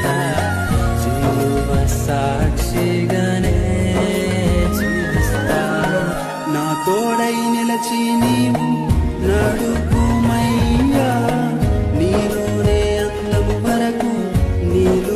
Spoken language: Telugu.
జీవిస్తా, జీవ సాక్షిగానే జీవిస్తా. నా తోడై నిలచి నీవు నడుపుమయ్యా, నీలోనే అందము వరకు నీలో